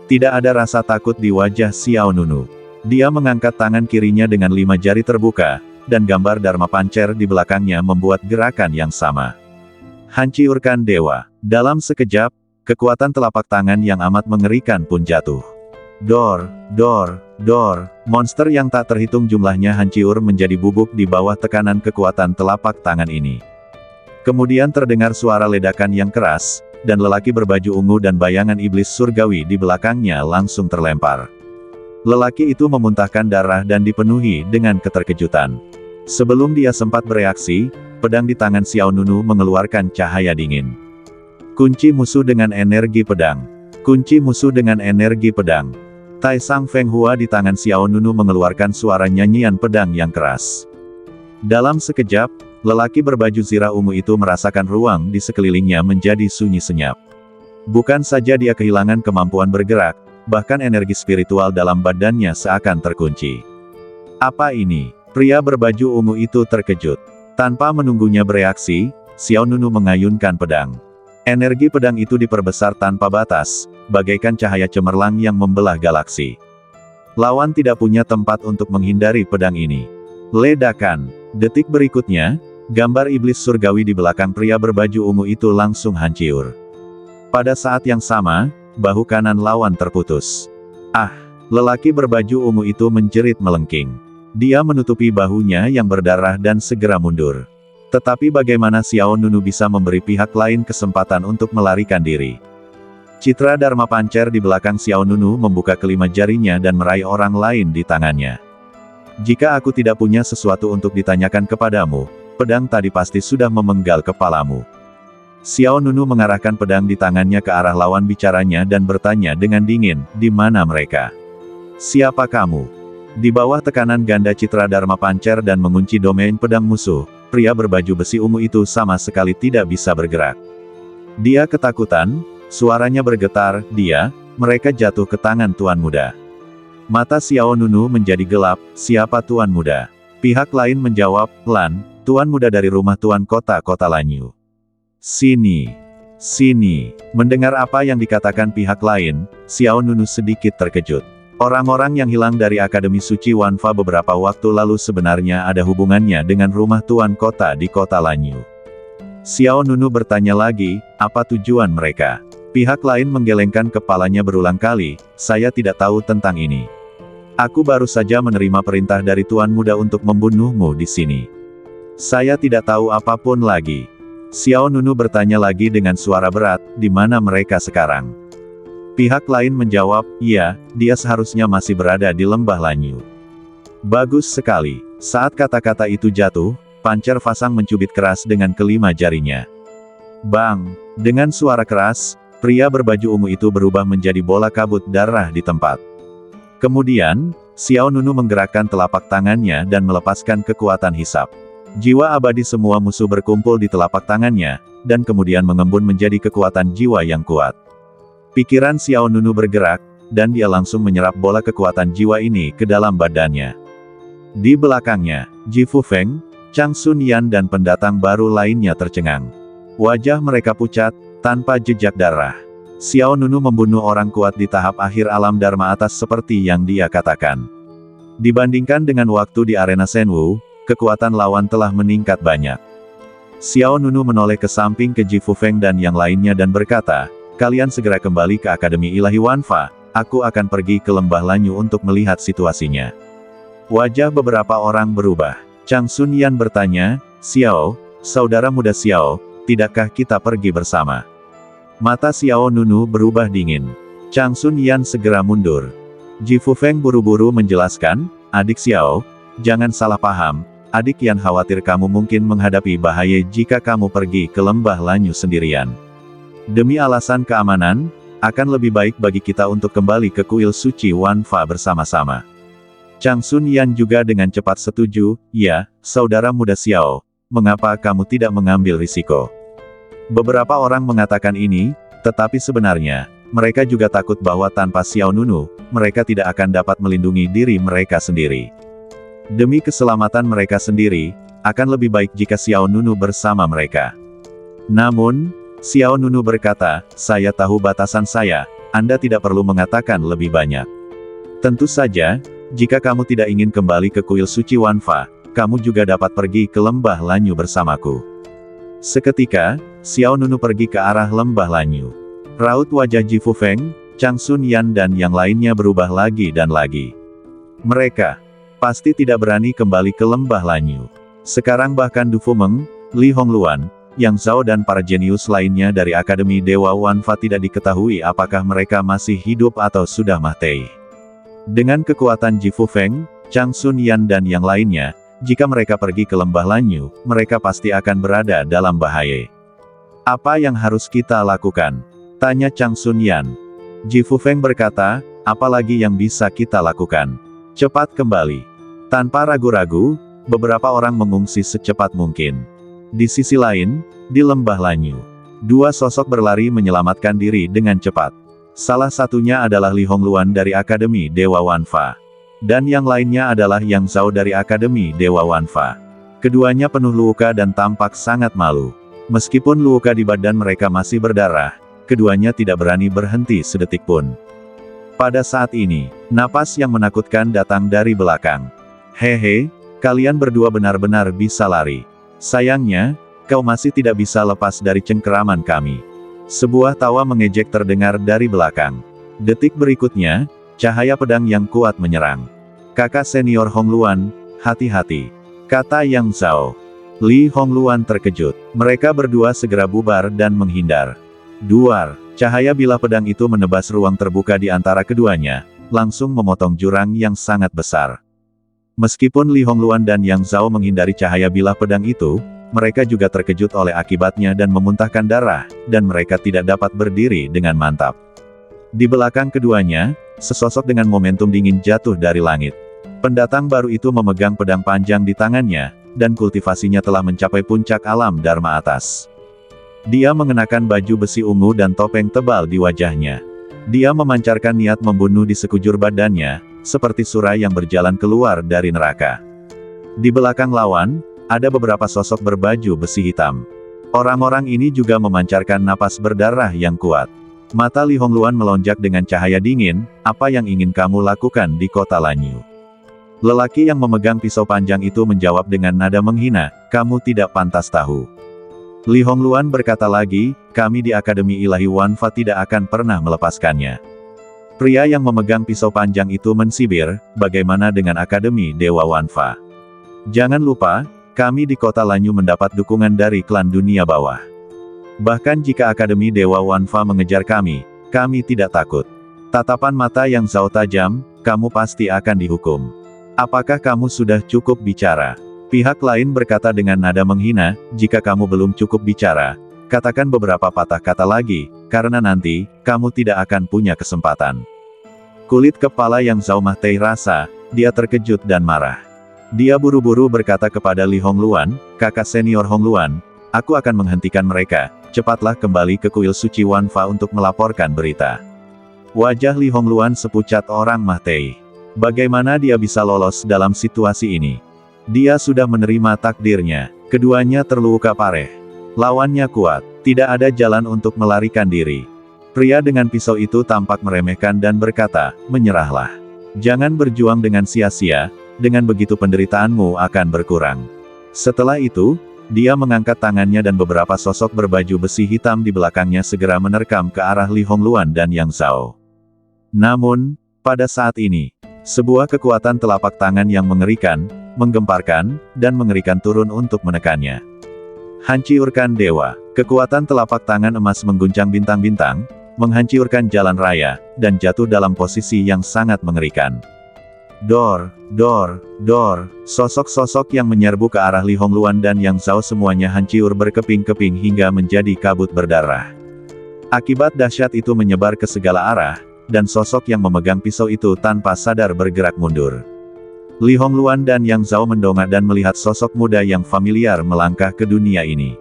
Speaker 1: Tidak ada rasa takut di wajah Xiao Nunu. Dia mengangkat tangan kirinya dengan 5 jari terbuka, dan gambar Dharma Pancer di belakangnya membuat gerakan yang sama. Hancurkan dewa. Dalam sekejap, kekuatan telapak tangan yang amat mengerikan pun jatuh. Dor, monster yang tak terhitung jumlahnya hancur menjadi bubuk di bawah tekanan kekuatan telapak tangan ini. Kemudian terdengar suara ledakan yang keras, dan lelaki berbaju ungu dan bayangan iblis surgawi di belakangnya langsung terlempar. Lelaki itu memuntahkan darah dan dipenuhi dengan keterkejutan. Sebelum dia sempat bereaksi, pedang di tangan Xiao Nunu mengeluarkan cahaya dingin. Kunci musuh dengan energi pedang. Kunci musuh dengan energi pedang. Tai Sang Feng Hua di tangan Xiao Nunu mengeluarkan suara nyanyian pedang yang keras. Dalam sekejap, lelaki berbaju zirah ungu itu merasakan ruang di sekelilingnya menjadi sunyi senyap. Bukan saja dia kehilangan kemampuan bergerak, bahkan energi spiritual dalam badannya seakan terkunci. Apa ini? Pria berbaju ungu itu terkejut. Tanpa menunggunya bereaksi, Xiao Nunu mengayunkan pedang. Energi pedang itu diperbesar tanpa batas, bagaikan cahaya cemerlang yang membelah galaksi. Lawan tidak punya tempat untuk menghindari pedang ini. Ledakan. Detik berikutnya, gambar iblis surgawi di belakang pria berbaju ungu itu langsung hancur. Pada saat yang sama, bahu kanan lawan terputus. Lelaki berbaju ungu itu menjerit melengking. Dia menutupi bahunya yang berdarah dan segera mundur. Tetapi bagaimana Xiao Nunu bisa memberi pihak lain kesempatan untuk melarikan diri? Citra Dharma Pancer di belakang Xiao Nunu membuka kelima jarinya dan meraih orang lain di tangannya. Jika aku tidak punya sesuatu untuk ditanyakan kepadamu, pedang tadi pasti sudah memenggal kepalamu. Xiao Nunu mengarahkan pedang di tangannya ke arah lawan bicaranya dan bertanya dengan dingin, di mana mereka? Siapa kamu? Di bawah tekanan ganda Citra Dharma Pancer dan mengunci domain pedang musuh, pria berbaju besi ungu itu sama sekali tidak bisa bergerak. Dia ketakutan, suaranya bergetar, mereka jatuh ke tangan Tuan Muda. Mata Xiao Nunu menjadi gelap, siapa Tuan Muda? Pihak lain menjawab, Lan, Tuan Muda dari rumah Tuan Kota Lanyu. Sini. Mendengar apa yang dikatakan pihak lain, Xiao Nunu sedikit terkejut. Orang-orang yang hilang dari Akademi Suci Wanfa beberapa waktu lalu sebenarnya ada hubungannya dengan rumah Tuan Kota di Kota Lanyu. Xiao Nunu bertanya lagi, apa tujuan mereka? Pihak lain menggelengkan kepalanya berulang kali, saya tidak tahu tentang ini. Aku baru saja menerima perintah dari Tuan Muda untuk membunuhmu di sini. Saya tidak tahu apapun lagi. Xiao Nunu bertanya lagi dengan suara berat, di mana mereka sekarang? Pihak lain menjawab, iya, dia seharusnya masih berada di Lembah Lanyu. Bagus sekali. Saat kata-kata itu jatuh, Pancer Fasang mencubit keras dengan kelima jarinya. Bang! Dengan suara keras, pria berbaju ungu itu berubah menjadi bola kabut darah di tempat. Kemudian, Xiao Nunu menggerakkan telapak tangannya dan melepaskan kekuatan hisap. Jiwa abadi semua musuh berkumpul di telapak tangannya, dan kemudian mengembun menjadi kekuatan jiwa yang kuat. Pikiran Xiao Nunu bergerak, dan dia langsung menyerap bola kekuatan jiwa ini ke dalam badannya. Di belakangnya, Ji Fu Feng, Chang Sun Yan dan pendatang baru lainnya tercengang. Wajah mereka pucat, tanpa jejak darah. Xiao Nunu membunuh orang kuat di tahap akhir alam Dharma atas seperti yang dia katakan. Dibandingkan dengan waktu di arena Shenwu, kekuatan lawan telah meningkat banyak. Xiao Nunu menoleh ke samping ke Ji Fufeng dan yang lainnya dan berkata, kalian segera kembali ke Akademi Ilahi Wanfa, aku akan pergi ke Lembah Lanyu untuk melihat situasinya. Wajah beberapa orang berubah. Chang Sun Yan bertanya, Xiao, saudara muda Xiao, tidakkah kita pergi bersama? Mata Xiao Nunu berubah dingin. Chang Sun Yan segera mundur. Ji Fufeng buru-buru menjelaskan, adik Xiao, jangan salah paham, adik Yan khawatir kamu mungkin menghadapi bahaya jika kamu pergi ke Lembah Lanyu sendirian. Demi alasan keamanan, akan lebih baik bagi kita untuk kembali ke kuil suci Wanfa bersama-sama. Chang Sun Yan juga dengan cepat setuju, ya, saudara muda Xiao, mengapa kamu tidak mengambil risiko? Beberapa orang mengatakan ini, tetapi sebenarnya, mereka juga takut bahwa tanpa Xiao Nunu, mereka tidak akan dapat melindungi diri mereka sendiri. Demi keselamatan mereka sendiri, akan lebih baik jika Xiao Nunu bersama mereka. Namun, Xiao Nunu berkata, saya tahu batasan saya, Anda tidak perlu mengatakan lebih banyak. Tentu saja, jika kamu tidak ingin kembali ke kuil suci Wanfa, kamu juga dapat pergi ke Lembah Lanyu bersamaku. Seketika, Xiao Nunu pergi ke arah Lembah Lanyu. Raut wajah Ji Fufeng, Chang Sun Yan dan yang lainnya berubah lagi dan lagi. Mereka pasti tidak berani kembali ke Lembah Lanyu. Sekarang bahkan Du Fumeng, Li Hongluan, Yang Zhao dan para jenius lainnya dari Akademi Dewa Wanfa tidak diketahui apakah mereka masih hidup atau sudah mati. Dengan kekuatan Ji Fufeng, Chang Sun Yan dan yang lainnya, jika mereka pergi ke Lembah Lanyu, mereka pasti akan berada dalam bahaya. Apa yang harus kita lakukan? Tanya Chang Sun Yan. Ji Fufeng berkata, apalagi yang bisa kita lakukan? Cepat kembali. Tanpa ragu-ragu, beberapa orang mengungsi secepat mungkin. Di sisi lain, di Lembah Lanyu, dua sosok berlari menyelamatkan diri dengan cepat. Salah satunya adalah Li Hongluan dari Akademi Dewa Wanfa. Dan yang lainnya adalah Yang Zhao dari Akademi Dewa Wanfa. Keduanya penuh luka dan tampak sangat malu. Meskipun luka di badan mereka masih berdarah, keduanya tidak berani berhenti sedetik pun. Pada saat ini, napas yang menakutkan datang dari belakang. Hehe, kalian berdua benar-benar bisa lari. Sayangnya, kau masih tidak bisa lepas dari cengkeraman kami. Sebuah tawa mengejek terdengar dari belakang. Detik berikutnya, cahaya pedang yang kuat menyerang. Kakak senior Hongluan, hati-hati, kata Yang Zhao. Li Hongluan terkejut. Mereka berdua segera bubar dan menghindar. Duar, cahaya bilah pedang itu menebas ruang terbuka di antara keduanya, langsung memotong jurang yang sangat besar. Meskipun Li Hongluan dan Yang Zhao menghindari cahaya bilah pedang itu, mereka juga terkejut oleh akibatnya dan memuntahkan darah, dan mereka tidak dapat berdiri dengan mantap. Di belakang keduanya, sesosok dengan momentum dingin jatuh dari langit. Pendatang baru itu memegang pedang panjang di tangannya, dan kultivasinya telah mencapai puncak alam Dharma atas. Dia mengenakan baju besi ungu dan topeng tebal di wajahnya. Dia memancarkan niat membunuh di sekujur badannya, seperti Sura yang berjalan keluar dari neraka. Di belakang lawan, ada beberapa sosok berbaju besi hitam. Orang-orang ini juga memancarkan napas berdarah yang kuat. Mata Li Hongluan melonjak dengan cahaya dingin, apa yang ingin kamu lakukan di kota Lanyu? Lelaki yang memegang pisau panjang itu menjawab dengan nada menghina, kamu tidak pantas tahu. Li Hongluan berkata lagi, kami di Akademi Ilahi Wanfa tidak akan pernah melepaskannya. Pria yang memegang pisau panjang itu mensibir, bagaimana dengan Akademi Dewa Wanfa? Jangan lupa, kami di kota Lanyu mendapat dukungan dari klan dunia bawah. Bahkan jika Akademi Dewa Wanfa mengejar kami tidak takut. Tatapan mata Yang Zhao tajam, kamu pasti akan dihukum. Apakah kamu sudah cukup bicara? Pihak lain berkata dengan nada menghina, jika kamu belum cukup bicara, katakan beberapa patah kata lagi, karena nanti, kamu tidak akan punya kesempatan. Kulit kepala Yang Zhao Mahtei rasa, dia terkejut dan marah. Dia buru-buru berkata kepada Li Hongluan, kakak senior Hongluan, aku akan menghentikan mereka, cepatlah kembali ke kuil suci Wanfa untuk melaporkan berita. Wajah Li Hongluan sepucat orang Mahtei. Bagaimana dia bisa lolos dalam situasi ini? Dia sudah menerima takdirnya, keduanya terluka parah. Lawannya kuat, tidak ada jalan untuk melarikan diri. Pria dengan pisau itu tampak meremehkan dan berkata, menyerahlah. Jangan berjuang dengan sia-sia, dengan begitu penderitaanmu akan berkurang. Setelah itu, dia mengangkat tangannya dan beberapa sosok berbaju besi hitam di belakangnya segera menerkam ke arah Li Hongluan dan Yang Zhao. Namun, pada saat ini, sebuah kekuatan telapak tangan yang mengerikan, menggemparkan, dan mengerikan turun untuk menekannya. Hancurkan dewa. Kekuatan telapak tangan emas mengguncang bintang-bintang, menghancurkan jalan raya, dan jatuh dalam posisi yang sangat mengerikan. Dor, dor, dor, sosok-sosok yang menyerbu ke arah Li Hongluan dan Yang Zhao semuanya hancur berkeping-keping hingga menjadi kabut berdarah. Akibat dahsyat itu menyebar ke segala arah, dan sosok yang memegang pisau itu tanpa sadar bergerak mundur. Li Hongluan dan Yang Zhao mendongak dan melihat sosok muda yang familiar melangkah ke dunia ini.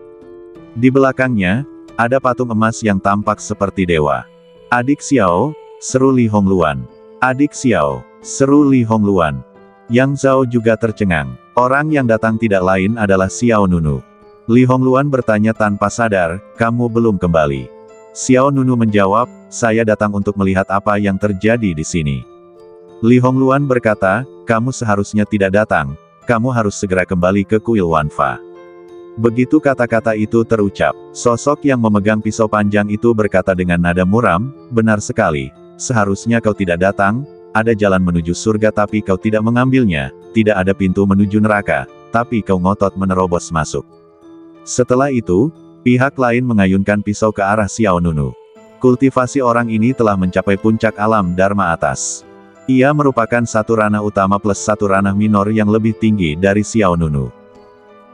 Speaker 1: Di belakangnya, ada patung emas yang tampak seperti dewa. Adik Xiao, seru Li Hongluan. Adik Xiao, seru Li Hongluan. Yang Zhao juga tercengang. Orang yang datang tidak lain adalah Xiao Nunu. Li Hongluan bertanya tanpa sadar, kamu belum kembali. Xiao Nunu menjawab, saya datang untuk melihat apa yang terjadi di sini. Li Hongluan berkata, kamu seharusnya tidak datang, kamu harus segera kembali ke kuil Wanfa. Begitu kata-kata itu terucap, sosok yang memegang pisau panjang itu berkata dengan nada muram, benar sekali, seharusnya kau tidak datang, ada jalan menuju surga tapi kau tidak mengambilnya, tidak ada pintu menuju neraka, tapi kau ngotot menerobos masuk. Setelah itu, pihak lain mengayunkan pisau ke arah Xiao Nunu. Kultivasi orang ini telah mencapai puncak alam Dharma atas. Ia merupakan satu ranah utama plus satu ranah minor yang lebih tinggi dari Xiao Nunu.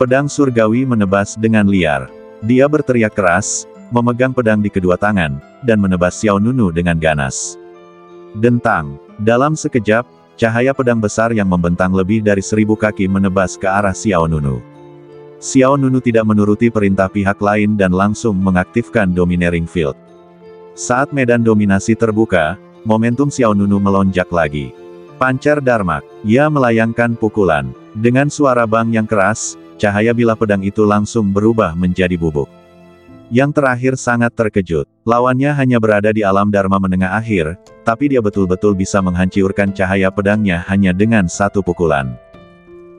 Speaker 1: Pedang surgawi menebas dengan liar. Dia berteriak keras, memegang pedang di kedua tangan, dan menebas Xiao Nunu dengan ganas. Dentang. Dalam sekejap, cahaya pedang besar yang membentang lebih dari 1000 kaki menebas ke arah Xiao Nunu. Xiao Nunu tidak menuruti perintah pihak lain dan langsung mengaktifkan Dominating Field. Saat medan dominasi terbuka, momentum Xiao Nunu melonjak lagi. Pancar Dharma. Ia melayangkan pukulan. Dengan suara bang yang keras, cahaya bilah pedang itu langsung berubah menjadi bubuk. Yang terakhir sangat terkejut. Lawannya hanya berada di alam Dharma menengah akhir, tapi dia betul-betul bisa menghancurkan cahaya pedangnya hanya dengan satu pukulan.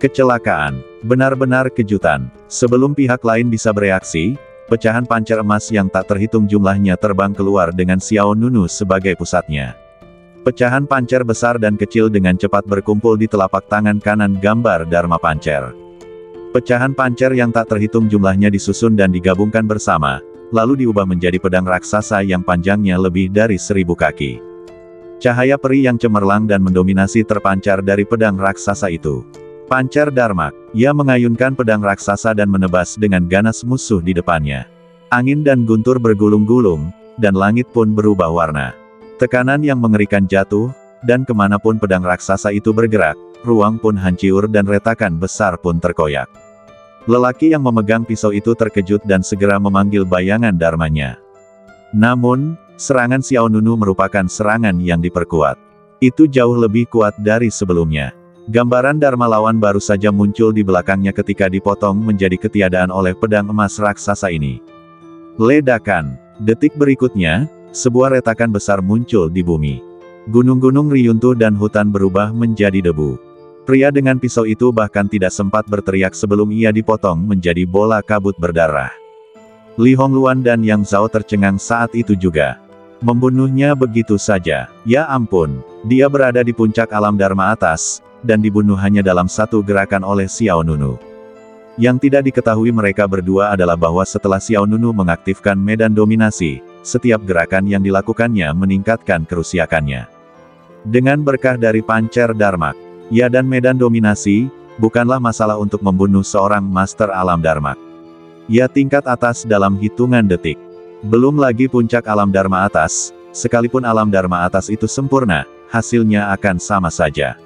Speaker 1: Kecelakaan. Benar-benar kejutan. Sebelum pihak lain bisa bereaksi, pecahan pancar emas yang tak terhitung jumlahnya terbang keluar dengan Xiao Nunu sebagai pusatnya. Pecahan pancar besar dan kecil dengan cepat berkumpul di telapak tangan kanan gambar Dharma Pancer. Pecahan pancer yang tak terhitung jumlahnya disusun dan digabungkan bersama, lalu diubah menjadi pedang raksasa yang panjangnya lebih dari 1000 kaki. Cahaya peri yang cemerlang dan mendominasi terpancar dari pedang raksasa itu. Pancar Dharma. Ia mengayunkan pedang raksasa dan menebas dengan ganas musuh di depannya. Angin dan guntur bergulung-gulung, dan langit pun berubah warna. Tekanan yang mengerikan jatuh, dan kemanapun pedang raksasa itu bergerak, ruang pun hancur dan retakan besar pun terkoyak. Lelaki yang memegang pisau itu terkejut dan segera memanggil bayangan dharmanya. Namun, serangan Xiao Nunu merupakan serangan yang diperkuat. Itu jauh lebih kuat dari sebelumnya. Gambaran Dharma lawan baru saja muncul di belakangnya ketika dipotong menjadi ketiadaan oleh pedang emas raksasa ini. Ledakan. Detik berikutnya, sebuah retakan besar muncul di bumi. Gunung-gunung riyuntuh dan hutan berubah menjadi debu. Pria dengan pisau itu bahkan tidak sempat berteriak sebelum ia dipotong menjadi bola kabut berdarah. Li Hongluan dan Yang Zhao tercengang saat itu juga. Membunuhnya begitu saja. Ya ampun, dia berada di puncak alam Dharma atas, dan dibunuh hanya dalam satu gerakan oleh Xiao Nunu. Yang tidak diketahui mereka berdua adalah bahwa setelah Xiao Nunu mengaktifkan medan dominasi, setiap gerakan yang dilakukannya meningkatkan kerusakannya. Dengan berkah dari pancar Dharma, ya dan medan dominasi, bukanlah masalah untuk membunuh seorang master alam Dharma. Ya tingkat atas dalam hitungan detik. Belum lagi puncak alam Dharma atas, sekalipun alam Dharma atas itu sempurna, hasilnya akan sama saja.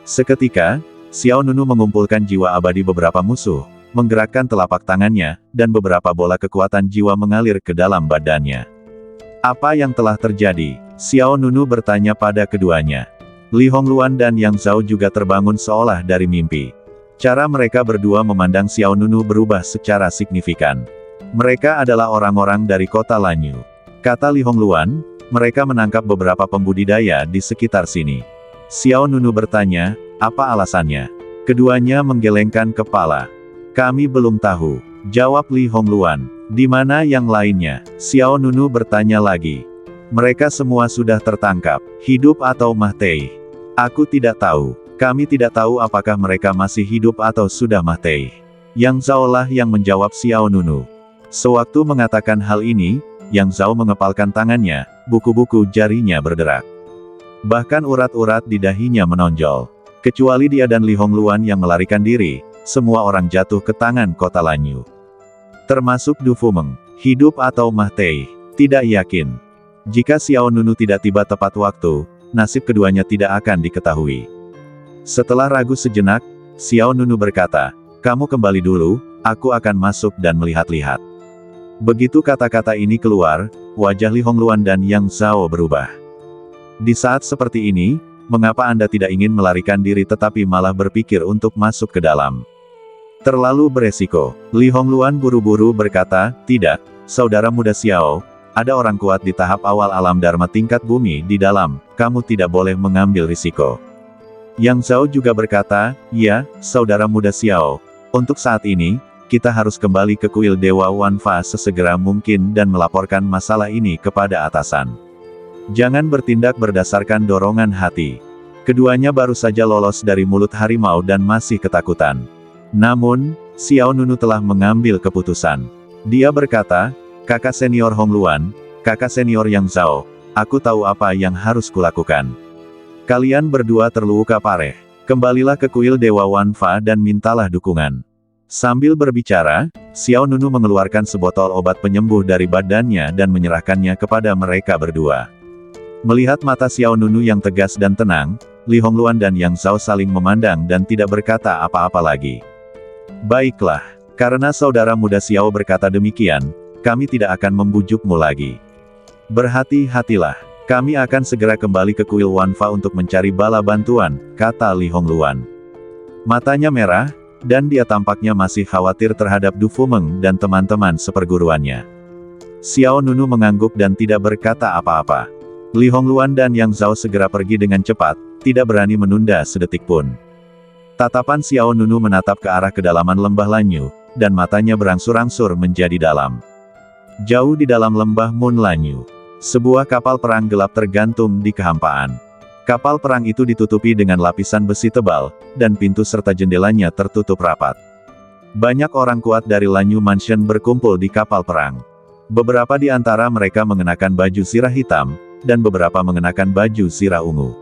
Speaker 1: Seketika, Xiao Nunu mengumpulkan jiwa abadi beberapa musuh, menggerakkan telapak tangannya, dan beberapa bola kekuatan jiwa mengalir ke dalam badannya. Apa yang telah terjadi? Xiao Nunu bertanya pada keduanya. Li Hongluan dan Yang Zhao juga terbangun seolah dari mimpi. Cara mereka berdua memandang Xiao Nunu berubah secara signifikan. Mereka adalah orang-orang dari kota Lanyu. Kata Li Hongluan, mereka menangkap beberapa pembudidaya di sekitar sini. Xiao Nunu bertanya, apa alasannya? Keduanya menggelengkan kepala. Kami belum tahu, jawab Li Hongluan. Di mana yang lainnya? Xiao Nunu bertanya lagi. Mereka semua sudah tertangkap, hidup atau mati? Aku tidak tahu. Kami tidak tahu apakah mereka masih hidup atau sudah mati. Yang Zhao lah yang menjawab Xiao Nunu. Sewaktu mengatakan hal ini, Yang Zhao mengepalkan tangannya, buku-buku jarinya berderak. Bahkan urat-urat di dahinya menonjol. Kecuali dia dan Li Hongluan yang melarikan diri, semua orang jatuh ke tangan kota Lanyu. Termasuk Du Fumeng. Hidup atau mati? Tidak yakin. Jika Xiao Nunu tidak tiba tepat waktu, nasib keduanya tidak akan diketahui. Setelah ragu sejenak, Xiao Nunu berkata, kamu kembali dulu, aku akan masuk dan melihat-lihat. Begitu kata-kata ini keluar, wajah Li Hongluan dan Yang Zhao berubah. Di saat seperti ini, mengapa Anda tidak ingin melarikan diri tetapi malah berpikir untuk masuk ke dalam? Terlalu beresiko. Li Hongluan buru-buru berkata, tidak, saudara muda Xiao, ada orang kuat di tahap awal alam Dharma tingkat bumi di dalam, kamu tidak boleh mengambil risiko. Yang Zhao juga berkata, ya, saudara muda Xiao, untuk saat ini, kita harus kembali ke kuil Dewa Wanfa sesegera mungkin dan melaporkan masalah ini kepada atasan. Jangan bertindak berdasarkan dorongan hati. Keduanya baru saja lolos dari mulut harimau dan masih ketakutan. Namun, Xiao Nunu telah mengambil keputusan. Dia berkata, kakak senior Hongluan, kakak senior Yang Zhao, aku tahu apa yang harus kulakukan. Kalian berdua terluka pareh. Kembalilah ke kuil Dewa Wanfa dan mintalah dukungan. Sambil berbicara, Xiao Nunu mengeluarkan sebotol obat penyembuh dari badannya dan menyerahkannya kepada mereka berdua. Melihat mata Xiao Nunu yang tegas dan tenang, Li Hongluan dan Yang Zhao saling memandang dan tidak berkata apa-apa lagi. Baiklah, karena saudara muda Xiao berkata demikian, kami tidak akan membujukmu lagi. Berhati-hatilah, kami akan segera kembali ke kuil Wanfa untuk mencari bala bantuan, kata Li Hongluan. Matanya merah, dan dia tampaknya masih khawatir terhadap Du Fumeng dan teman-teman seperguruannya. Xiao Nunu mengangguk dan tidak berkata apa-apa. Li Hongluan dan Yang Zhao segera pergi dengan cepat, tidak berani menunda sedetik pun. Tatapan Xiao Nunu menatap ke arah kedalaman lembah Lanyu, dan matanya berangsur-angsur menjadi dalam. Jauh di dalam lembah Mun Lanyu, sebuah kapal perang gelap tergantung di kehampaan. Kapal perang itu ditutupi dengan lapisan besi tebal, dan pintu serta jendelanya tertutup rapat. Banyak orang kuat dari Lanyu Mansion berkumpul di kapal perang. Beberapa di antara mereka mengenakan baju zirah hitam, dan beberapa mengenakan baju zirah ungu.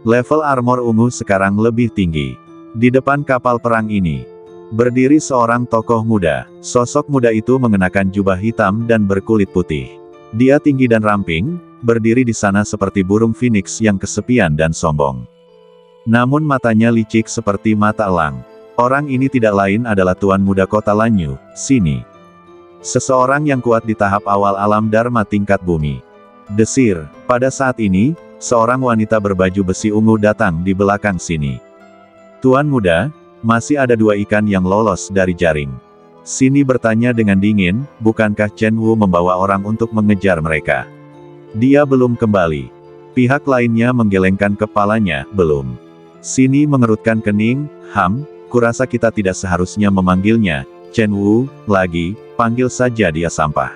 Speaker 1: Level armor ungu sekarang lebih tinggi. Di depan kapal perang ini, berdiri seorang tokoh muda. Sosok muda itu mengenakan jubah hitam dan berkulit putih. Dia tinggi dan ramping, berdiri di sana seperti burung phoenix yang kesepian dan sombong. Namun matanya licik seperti mata elang. Orang ini tidak lain adalah Tuan Muda Kota Lanyu, Sini. Seseorang yang kuat di tahap awal alam Dharma tingkat bumi. Desir, pada saat ini, seorang wanita berbaju besi ungu datang di belakang Sini. Tuan Muda, masih ada 2 ikan yang lolos dari jaring. Sini bertanya dengan dingin, bukankah Chen Wu membawa orang untuk mengejar mereka? Dia belum kembali. Pihak lainnya menggelengkan kepalanya, belum. Sini mengerutkan kening, kurasa kita tidak seharusnya memanggilnya, Chen Wu, lagi, panggil saja dia sampah.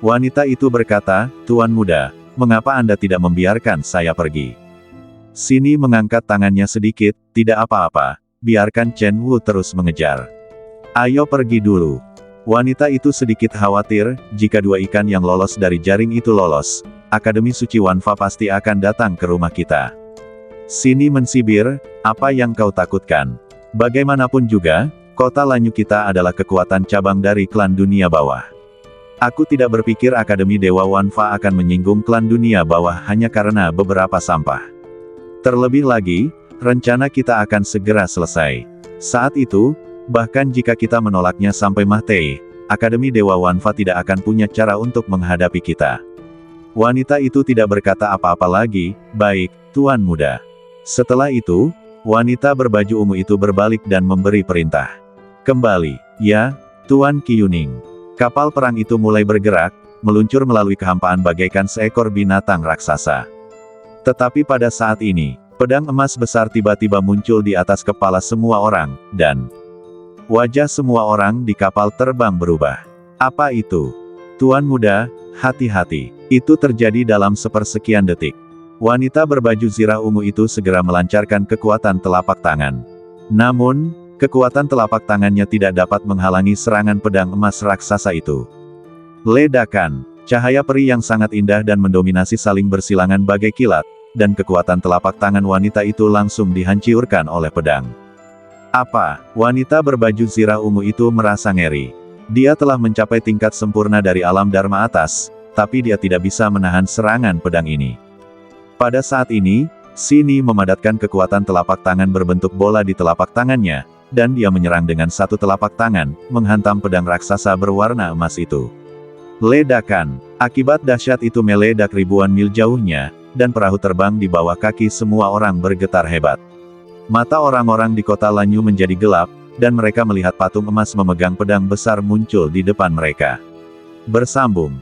Speaker 1: Wanita itu berkata, Tuan Muda, mengapa Anda tidak membiarkan saya pergi? Sini mengangkat tangannya sedikit, tidak apa-apa, biarkan Chen Wu terus mengejar. Ayo pergi dulu. Wanita itu sedikit khawatir, jika 2 ikan yang lolos dari jaring itu lolos, Akademi Suci Wanfa pasti akan datang ke rumah kita. Sini mensibir, apa yang kau takutkan? Bagaimanapun juga, kota Lanyu kita adalah kekuatan cabang dari klan dunia bawah. Aku tidak berpikir Akademi Dewa Wanfa akan menyinggung klan dunia bawah hanya karena beberapa sampah. Terlebih lagi, rencana kita akan segera selesai. Saat itu, bahkan jika kita menolaknya sampai mati, Akademi Dewa Wanfa tidak akan punya cara untuk menghadapi kita. Wanita itu tidak berkata apa-apa lagi, baik, Tuan Muda. Setelah itu, wanita berbaju ungu itu berbalik dan memberi perintah. Kembali, ya, Tuan Qiyuning. Kapal perang itu mulai bergerak, meluncur melalui kehampaan bagaikan seekor binatang raksasa. Tetapi pada saat ini, pedang emas besar tiba-tiba muncul di atas kepala semua orang, dan wajah semua orang di kapal terbang berubah. Apa itu? Tuan muda, hati-hati. Itu terjadi dalam sepersekian detik. Wanita berbaju zirah ungu itu segera melancarkan kekuatan telapak tangan. Namun, kekuatan telapak tangannya tidak dapat menghalangi serangan pedang emas raksasa itu. Ledakan, cahaya peri yang sangat indah dan mendominasi saling bersilangan bagai kilat, dan kekuatan telapak tangan wanita itu langsung dihancurkan oleh pedang. Apa? Wanita berbaju zirah ungu itu merasa ngeri. Dia telah mencapai tingkat sempurna dari alam dharma atas, tapi dia tidak bisa menahan serangan pedang ini. Pada saat ini, Sini memadatkan kekuatan telapak tangan berbentuk bola di telapak tangannya, dan dia menyerang dengan satu telapak tangan, menghantam pedang raksasa berwarna emas itu. Ledakan, akibat dahsyat itu meledak ribuan mil jauhnya, dan perahu terbang di bawah kaki semua orang bergetar hebat. Mata orang-orang di kota Lanyu menjadi gelap, dan mereka melihat patung emas memegang pedang besar muncul di depan mereka. Bersambung.